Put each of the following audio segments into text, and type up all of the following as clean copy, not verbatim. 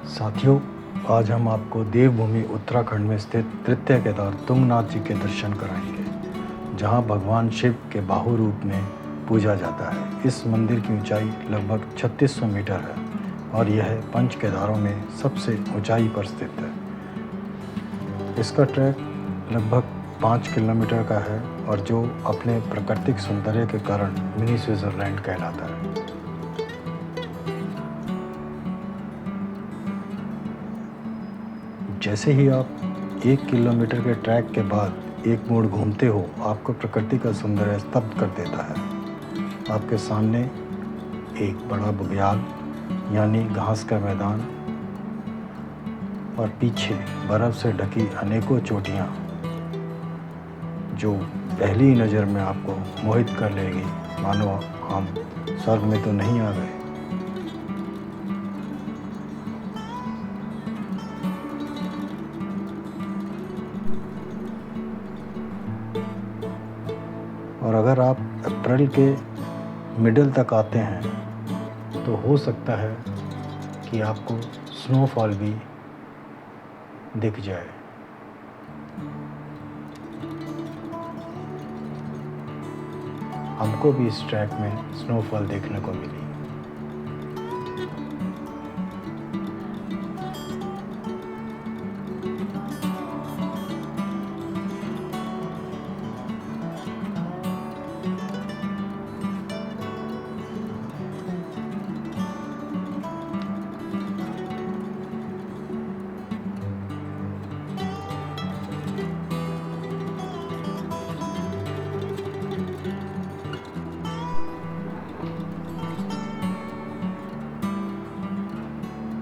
साथियों, आज हम आपको देवभूमि उत्तराखंड में स्थित तृतीय केदार तुंगनाथ जी के दर्शन कराएंगे, जहां भगवान शिव के बाहु रूप में पूजा जाता है। इस मंदिर की ऊंचाई लगभग 3600 मीटर है और यह पंच केदारों में सबसे ऊंचाई पर स्थित है। इसका ट्रैक लगभग 5 किलोमीटर का है और जो अपने प्राकृतिक सौंदर्य के कारण मिनी स्विट्जरलैंड कहलाता है। जैसे ही आप 1 किलोमीटर के ट्रैक के बाद एक मोड़ घूमते हो, आपको प्रकृति का सौंदर्य स्तब्ध कर देता है। आपके सामने एक बड़ा बुग्याल यानी घास का मैदान और पीछे बर्फ़ से ढकी अनेकों चोटियाँ, जो पहली नज़र में आपको मोहित कर लेगी, मानो हम स्वर्ग में तो नहीं आ गए। और अगर आप अप्रैल के मिडल तक आते हैं तो हो सकता है कि आपको स्नोफॉल भी दिख जाए। हमको भी इस ट्रैक में स्नोफॉल देखने को मिली।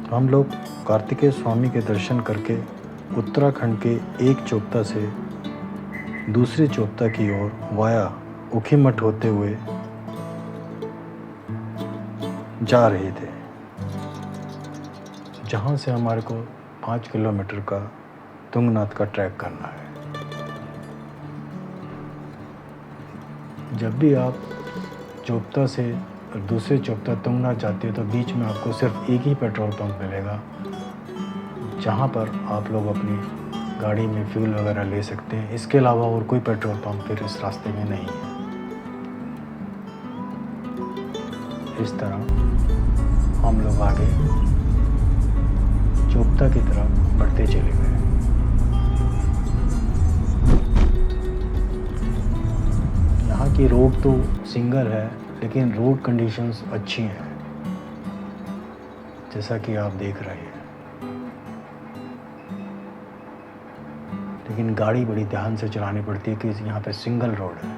हम लोग कार्तिकेय स्वामी के दर्शन करके उत्तराखंड के एक चोपता से दूसरी चोपता की ओर वाया ऊखीमठ होते हुए जा रहे थे, जहाँ से हमारे को 5 किलोमीटर का तुंगनाथ का ट्रैक करना है। जब भी आप चोपता से दूसरे चोपता तुंगनाथ जाते हो तो बीच में आपको सिर्फ एक ही पेट्रोल पंप मिलेगा, जहाँ पर आप लोग अपनी गाड़ी में फ्यूल वगैरह ले सकते हैं। इसके अलावा और कोई पेट्रोल पंप फिर इस रास्ते में नहीं है। इस तरह हम लोग आगे चोपता की तरफ बढ़ते चले गए। यहाँ की रोड तो सिंगल है, लेकिन रोड कंडीशंस अच्छी हैं, जैसा कि आप देख रहे हैं। लेकिन गाड़ी बड़ी ध्यान से चलानी पड़ती है कि यहाँ पे सिंगल रोड है।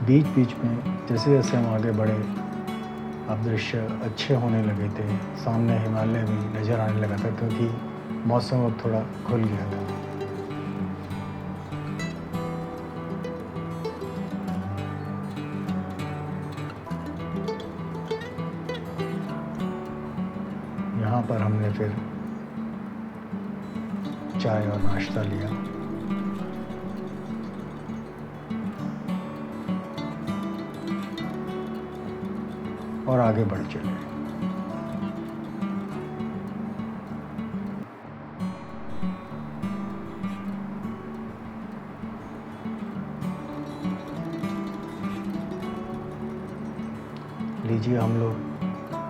बीच बीच में जैसे जैसे हम आगे बढ़े, अब दृश्य अच्छे होने लगे थे। सामने हिमालय भी नज़र आने लगा था, क्योंकि मौसम अब थोड़ा खुल गया था। यहाँ पर हमने फिर चाय और नाश्ता लिया और आगे बढ़ चले। लीजिए, हम लोग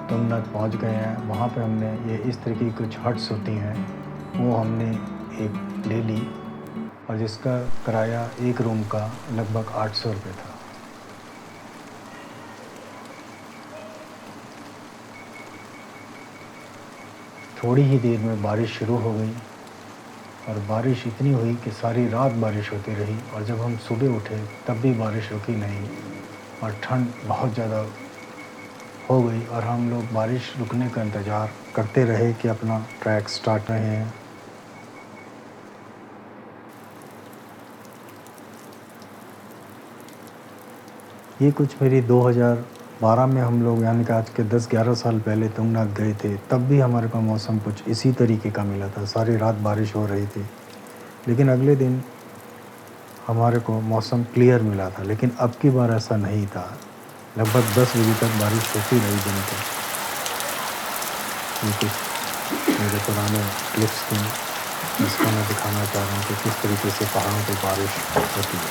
तुंगनाथ पहुंच गए हैं। वहाँ पे हमने ये इस तरह की कुछ हट्स होती हैं, वो हमने एक ले ली और जिसका किराया एक रूम का लगभग 800 रुपये था। थोड़ी ही देर में बारिश शुरू हो गई और बारिश इतनी हुई कि सारी रात बारिश होती रही, और जब हम सुबह उठे तब भी बारिश रुकी नहीं और ठंड बहुत ज़्यादा हो गई। और हम लोग बारिश रुकने का इंतज़ार करते रहे कि अपना ट्रैक स्टार्ट रहे हैं। ये कुछ मेरी 2012 में हम लोग यानी कि आज के 10-11 साल पहले तुंगनाथ गए थे, तब भी हमारे को मौसम कुछ इसी तरीके का मिला था। सारी रात बारिश हो रही थी, लेकिन अगले दिन हमारे को मौसम क्लियर मिला था। लेकिन अब की बार ऐसा नहीं था। लगभग 10 बजे तक बारिश होती रही दिन भर। ये कुछ मेरे पुराने क्लिप्स थे, जिसको मैं दिखाना चाह रहा हूँ कि किस तरीके से पहाड़ों पे बारिश होती है।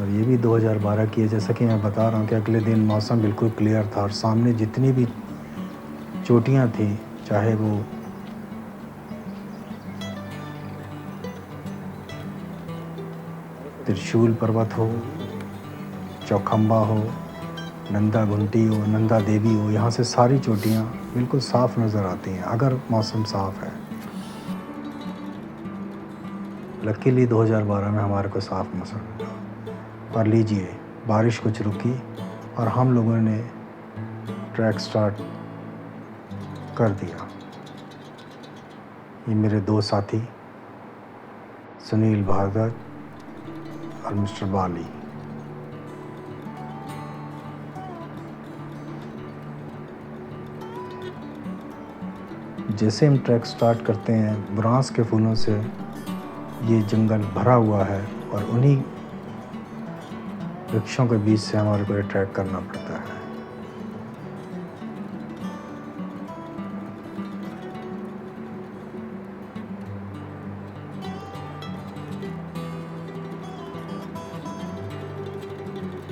और ये भी 2012 की है। जैसा कि मैं बता रहा हूँ कि अगले दिन मौसम बिल्कुल क्लियर था और सामने जितनी भी चोटियाँ थी, चाहे वो त्रिशूल पर्वत हो, चौखंबा हो, नंदा घुंटी हो, नंदा देवी हो, यहाँ से सारी चोटियाँ बिल्कुल साफ़ नज़र आती हैं अगर मौसम साफ़ है। लकीली 2012 में हमारे को साफ़ मौसम मिला। और लीजिए, बारिश कुछ रुकी और हम लोगों ने ट्रैक स्टार्ट कर दिया। ये मेरे दो साथी सुनील भारद्वाज और मिस्टर बाली। जैसे हम ट्रैक स्टार्ट करते हैं, बुरांस के फूलों से ये जंगल भरा हुआ है और उन्हीं वृक्षों के बीच से हमारे को ये ट्रैक करना पड़ता है।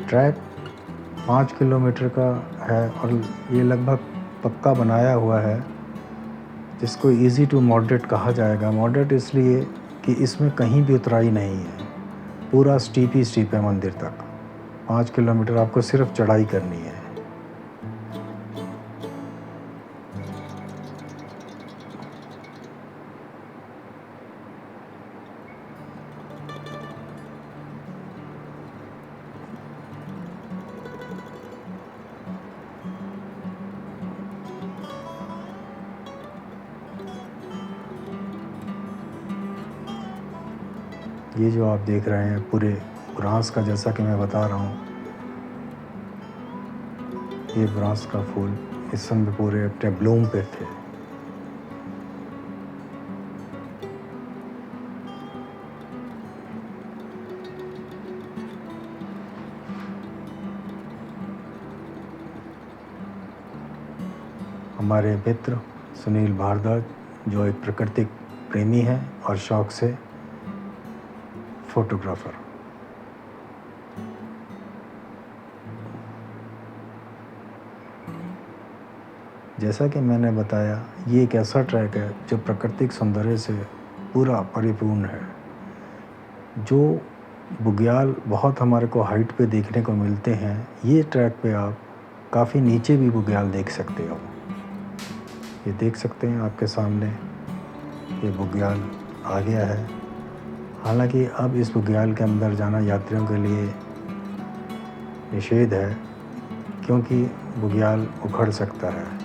ट्रैक 5 किलोमीटर का है और ये लगभग पक्का बनाया हुआ है, जिसको इजी टू मॉडरेट कहा जाएगा। मॉडरेट इसलिए कि इसमें कहीं भी उतराई नहीं है, पूरा स्टीप ही स्टीप है मंदिर तक। 5 किलोमीटर आपको सिर्फ चढ़ाई करनी है। ये जो आप देख रहे हैं पूरे बुरांस का, जैसा कि मैं बता रहा हूँ, ये बुरांस का फूल इस समय पूरे अपने ब्लूम पे थे। हमारे मित्र सुनील भारद्वाज, जो एक प्राकृतिक प्रेमी हैं और शौक से फोटोग्राफर। जैसा कि मैंने बताया, ये एक ऐसा ट्रैक है जो प्राकृतिक सौंदर्य से पूरा परिपूर्ण है। जो बुग्याल बहुत हमारे को हाइट पे देखने को मिलते हैं, ये ट्रैक पे आप काफ़ी नीचे भी बुग्याल देख सकते हो। ये देख सकते हैं आपके सामने, ये बुग्याल आ गया है। हालांकि अब इस बुग्याल के अंदर जाना यात्रियों के लिए निषेध है, क्योंकि बुग्याल उखड़ सकता है।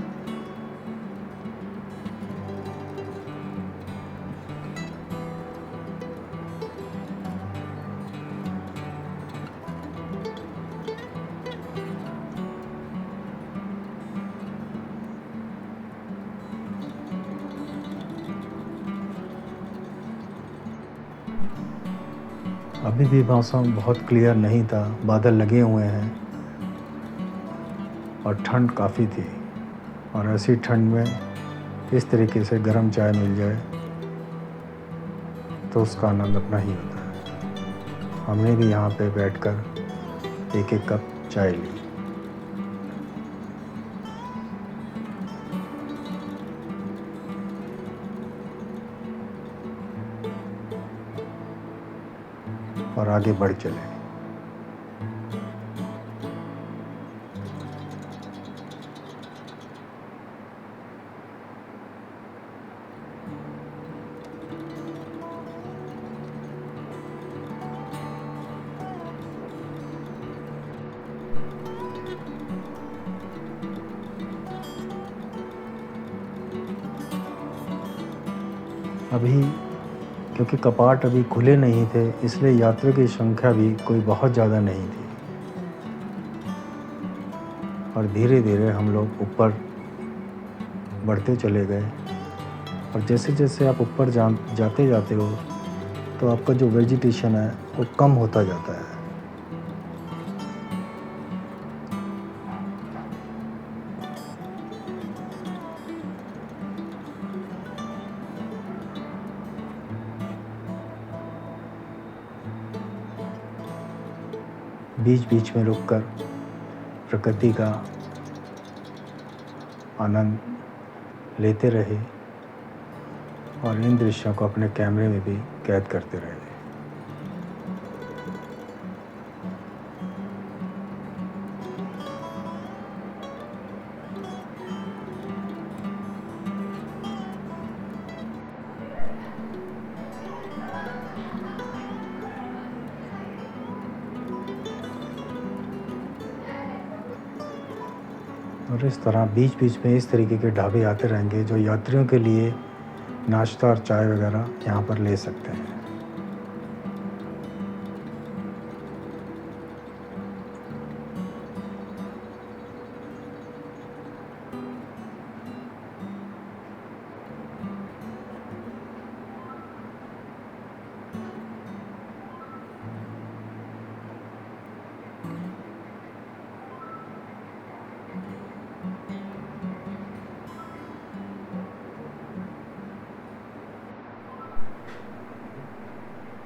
अभी भी मौसम बहुत क्लियर नहीं था, बादल लगे हुए हैं और ठंड काफ़ी थी। और ऐसी ठंड में इस तरीके से गर्म चाय मिल जाए तो उसका आनंद अपना ही होता है। हमने भी यहाँ पे बैठकर एक एक कप चाय ली। और आगे बढ़ चले। अभी क्योंकि कपाट अभी खुले नहीं थे, इसलिए यात्रियों की संख्या भी कोई बहुत ज़्यादा नहीं थी। और धीरे धीरे हम लोग ऊपर बढ़ते चले गए। और जैसे जैसे आप ऊपर जाते जाते हो तो आपका जो वेजिटेशन है वो कम होता जाता है। बीच बीच में रुककर प्रकृति का आनंद लेते रहे और इन दृश्यों को अपने कैमरे में भी कैद करते रहे। और इस तरह बीच बीच में इस तरीके के ढाबे आते रहेंगे जो यात्रियों के लिए नाश्ता और चाय वगैरह यहाँ पर ले सकते हैं।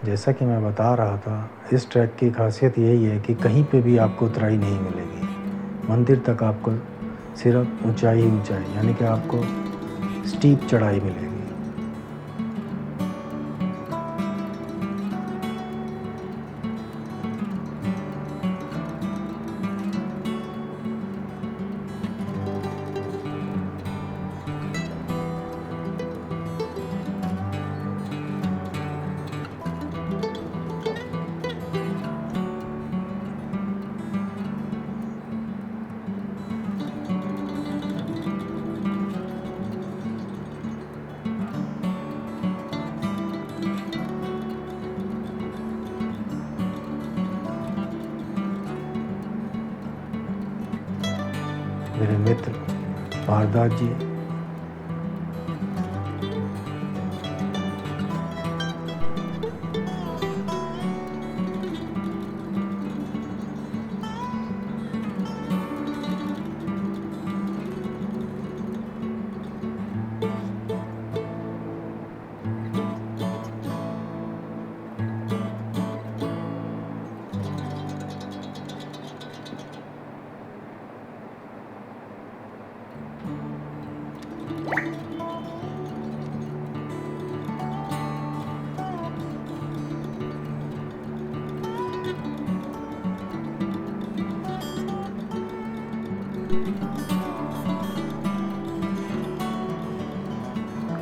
जैसा कि मैं बता रहा था, इस ट्रैक की खासियत यही है कि कहीं पे भी आपको उतराई नहीं मिलेगी। मंदिर तक आपको सिर्फ ऊंचाई ही ऊंचाई, यानी कि आपको स्टीप चढ़ाई मिलेगी। मेरे मित्र भारद्वाज जी,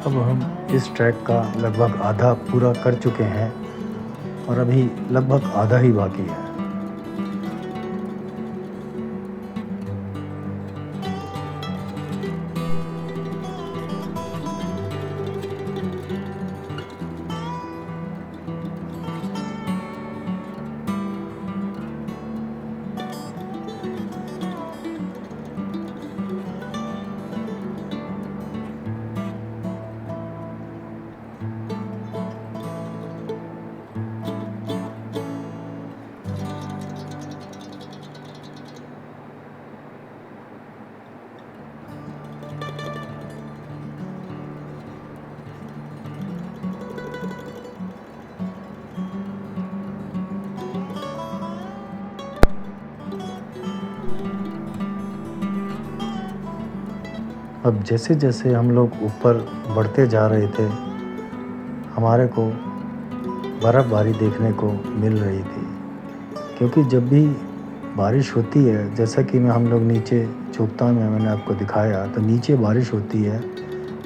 अब हम इस ट्रैक का लगभग आधा पूरा कर चुके हैं और अभी लगभग आधा ही बाकी है। अब जैसे जैसे हम लोग ऊपर बढ़ते जा रहे थे, हमारे को बर्फ़बारी देखने को मिल रही थी। क्योंकि जब भी बारिश होती है, जैसा कि हम लोग नीचे चोपता में मैंने आपको दिखाया, तो नीचे बारिश होती है,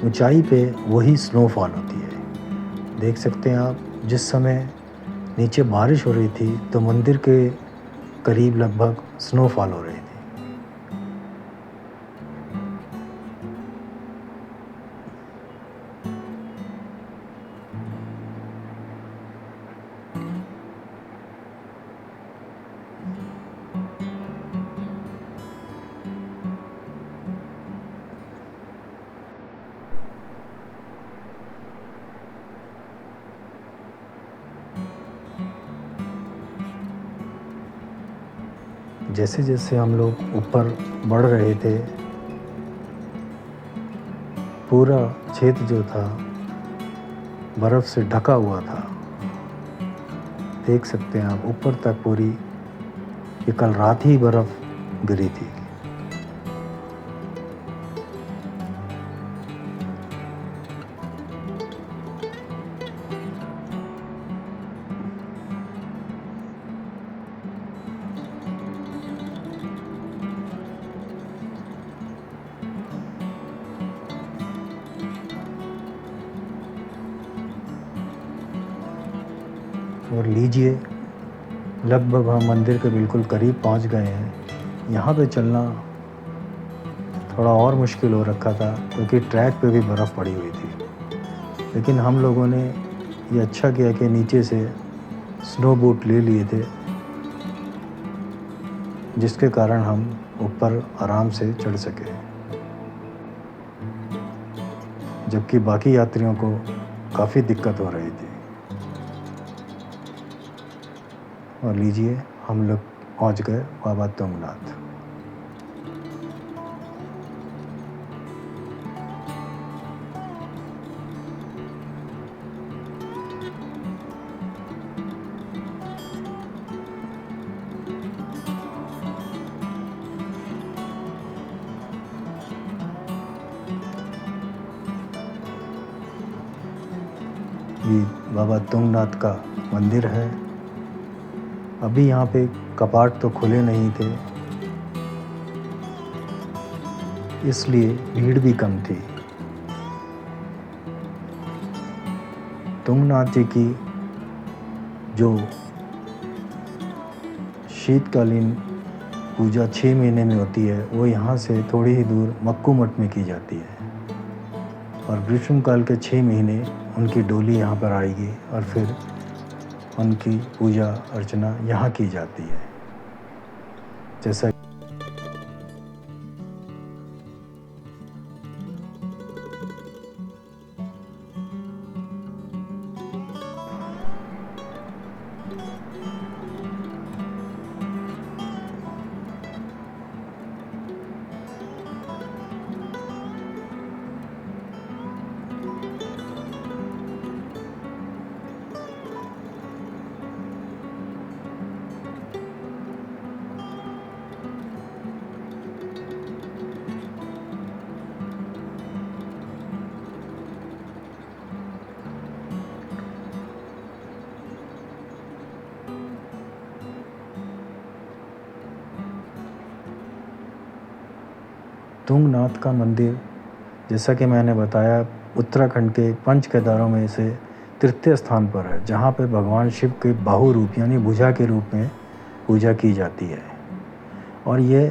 ऊंचाई पे वही स्नोफॉल होती है। देख सकते हैं आप, जिस समय नीचे बारिश हो रही थी तो मंदिर के करीब लगभग स्नोफॉल हो रही थी। जैसे जैसे हम लोग ऊपर बढ़ रहे थे, पूरा क्षेत्र जो था बर्फ़ से ढका हुआ था। देख सकते हैं आप ऊपर तक पूरी, ये कल रात ही बर्फ़ गिरी थी। और लीजिए, लगभग हम मंदिर के बिल्कुल करीब पहुंच गए हैं। यहाँ पे चलना थोड़ा और मुश्किल हो रखा था क्योंकि ट्रैक पे भी बर्फ़ पड़ी हुई थी, लेकिन हम लोगों ने ये अच्छा किया कि नीचे से स्नो बूट ले लिए थे, जिसके कारण हम ऊपर आराम से चढ़ सके, जबकि बाकी यात्रियों को काफ़ी दिक्कत हो रही थी। और लीजिए, हम लोग पहुंच गए बाबा तुंगनाथ। ये बाबा तुंगनाथ का मंदिर है। अभी यहाँ पे कपाट तो खुले नहीं थे, इसलिए भीड़ भी कम थी। तुंगनाथ जी की जो शीतकालीन पूजा 6 महीने में होती है, वो यहाँ से थोड़ी ही दूर मक्कू मठ में की जाती है। और ग्रीष्मकाल के 6 महीने उनकी डोली यहाँ पर आएगी और फिर उनकी पूजा अर्चना यहाँ की जाती है। जैसा तुंगनाथ का मंदिर, जैसा कि मैंने बताया, उत्तराखंड के पंच केदारों में से तृतीय स्थान पर है, जहाँ पे भगवान शिव के बाहु रूप यानी भुजा के रूप में पूजा की जाती है। और ये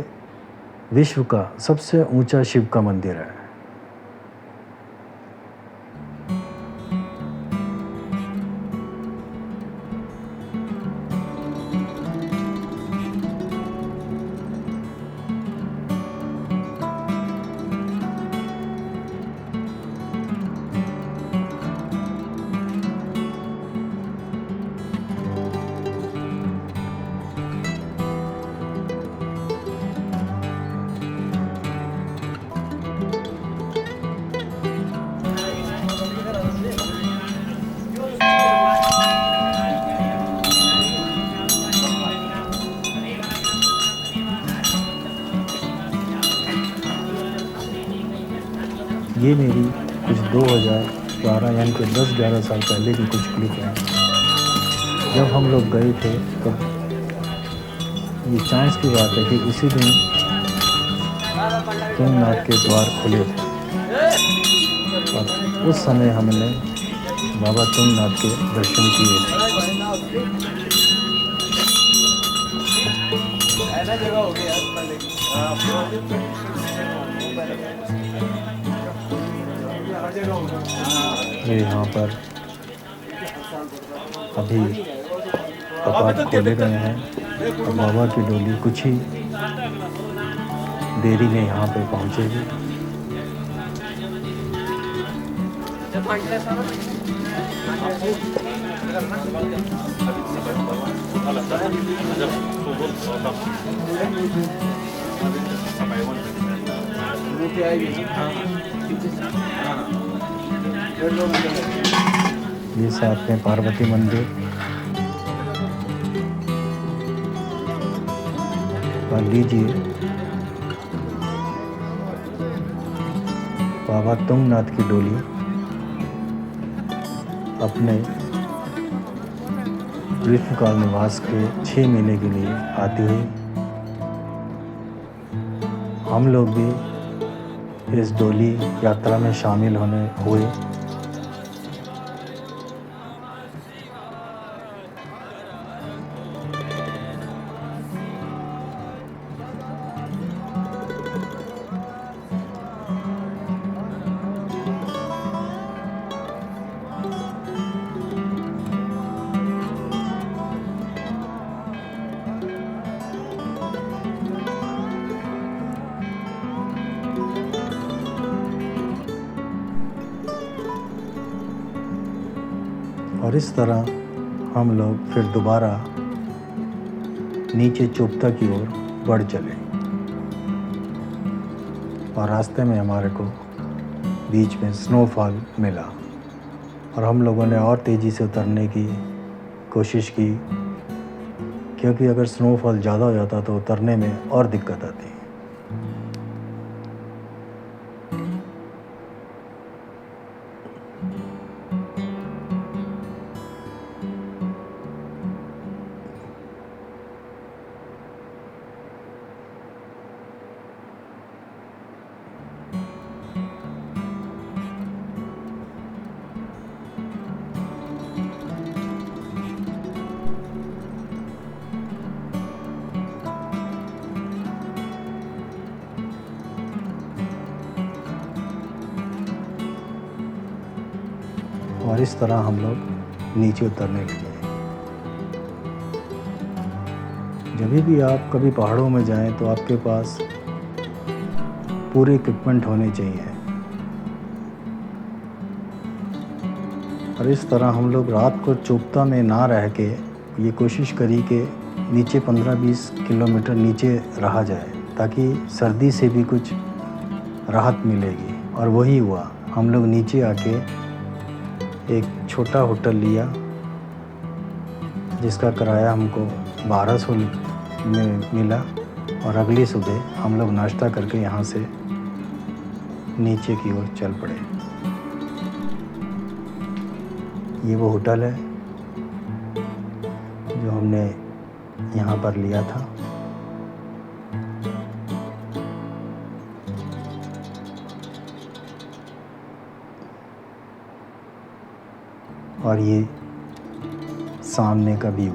विश्व का सबसे ऊंचा शिव का मंदिर है। ये मेरी कुछ 2012 यानी कि 10-11 साल पहले की कुछ क्लिप हैं। जब हम लोग गए थे तब ये चांस की बात है कि उसी दिन तुंगनाथ के द्वार खुले थे और उस समय हमने बाबा तुंगनाथ के दर्शन किए थे। ये यहाँ पर अभी कपाट खोले गए हैं और बाबा की डोली कुछ ही देरी में यहाँ पे पहुँचेगी। ये साथ में पार्वती मंदिर और लीजिए बाबा तुंगनाथ की डोली अपने ग्रीष्मकाल निवास के 6 महीने के लिए आती हुई हम लोग भी इस डोली यात्रा में शामिल होने हुए। और इस तरह हम लोग फिर दोबारा नीचे चोपता की ओर बढ़ चले और रास्ते में हमारे को बीच में स्नोफॉल मिला और हम लोगों ने और तेज़ी से उतरने की कोशिश की, क्योंकि अगर स्नोफॉल ज़्यादा हो जाता तो उतरने में और दिक्कत आती। और इस तरह हम लोग नीचे उतरने लगे। जब भी आप कभी पहाड़ों में जाएं तो आपके पास पूरे इक्विपमेंट होने चाहिए। और इस तरह हम लोग रात को चोपता में ना रह के ये कोशिश करी कि नीचे 15-20 किलोमीटर नीचे रहा जाए, ताकि सर्दी से भी कुछ राहत मिलेगी। और वही हुआ, हम लोग नीचे आके एक छोटा होटल लिया जिसका किराया हमको 1200 में मिला। और अगली सुबह हम लोग नाश्ता करके यहाँ से नीचे की ओर चल पड़े। ये वो होटल है जो हमने यहाँ पर लिया था। और ये सामने का व्यू।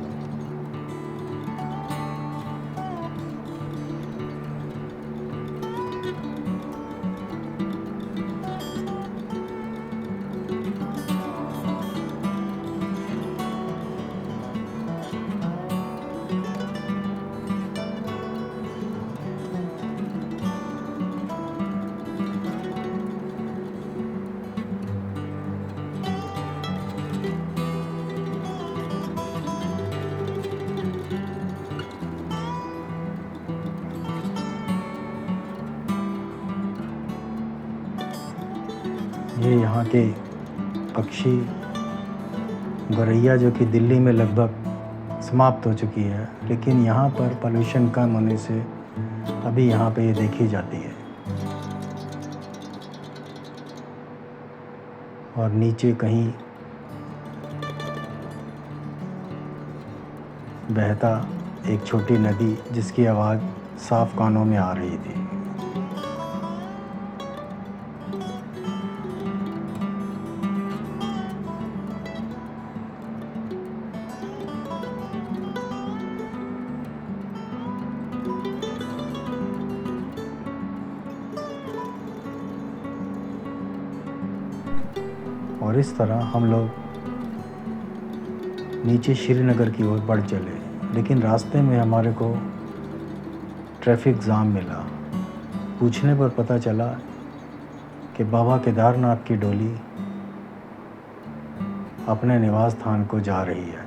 ये यहाँ के पक्षी गौरैया जो कि दिल्ली में लगभग समाप्त हो चुकी है, लेकिन यहाँ पर पोल्यूशन कम होने से अभी यहाँ पे ये देखी जाती है। और नीचे कहीं बहता एक छोटी नदी जिसकी आवाज़ साफ कानों में आ रही थी। और इस तरह हम लोग नीचे श्रीनगर की ओर बढ़ चले, लेकिन रास्ते में हमारे को ट्रैफिक जाम मिला। पूछने पर पता चला कि बाबा केदारनाथ की डोली अपने निवास स्थान को जा रही है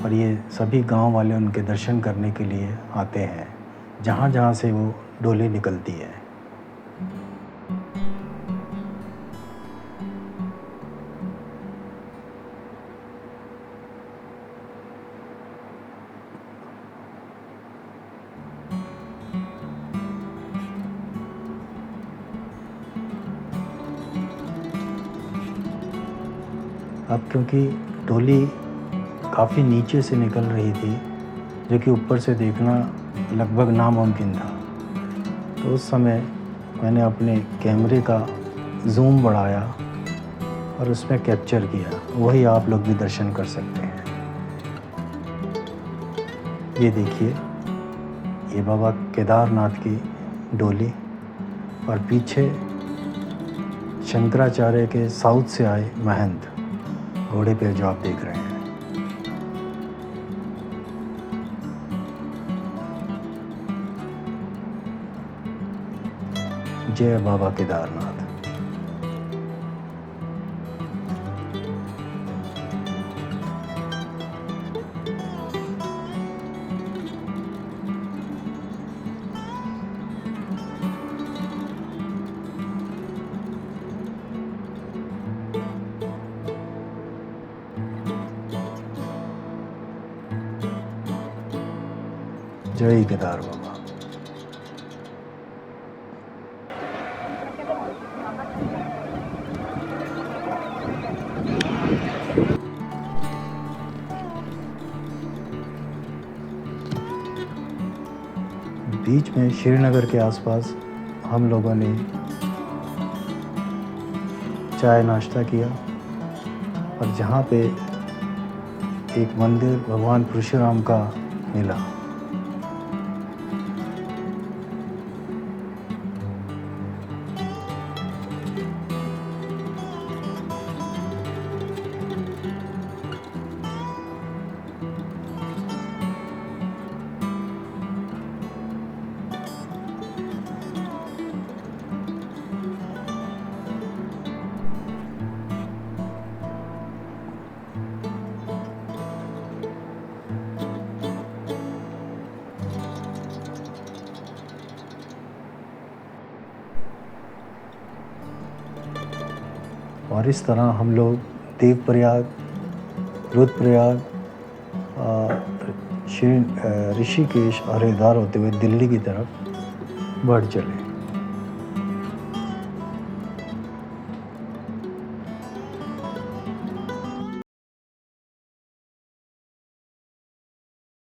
और ये सभी गांव वाले उनके दर्शन करने के लिए आते हैं जहाँ जहाँ से वो डोली निकलती है। अब क्योंकि डोली काफ़ी नीचे से निकल रही थी, जो कि ऊपर से देखना लगभग नामुमकिन था, तो उस समय मैंने अपने कैमरे का जूम बढ़ाया और उसमें कैप्चर किया। वही आप लोग भी दर्शन कर सकते हैं। ये देखिए, ये बाबा केदारनाथ की डोली और पीछे शंकराचार्य के साउथ से आए महंत घोड़े पे जो आप देख रहे हैं। जय बाबा केदारनाथ। जय केदार बाबा। बीच में श्रीनगर के आसपास हम लोगों ने चाय नाश्ता किया और जहाँ पे एक मंदिर भगवान परशुराम का मिला। और इस तरह हम लोग देवप्रयाग, रुद्रप्रयाग, ऋषिकेश और हरिद्वार होते हुए दिल्ली की तरफ बढ़ चले।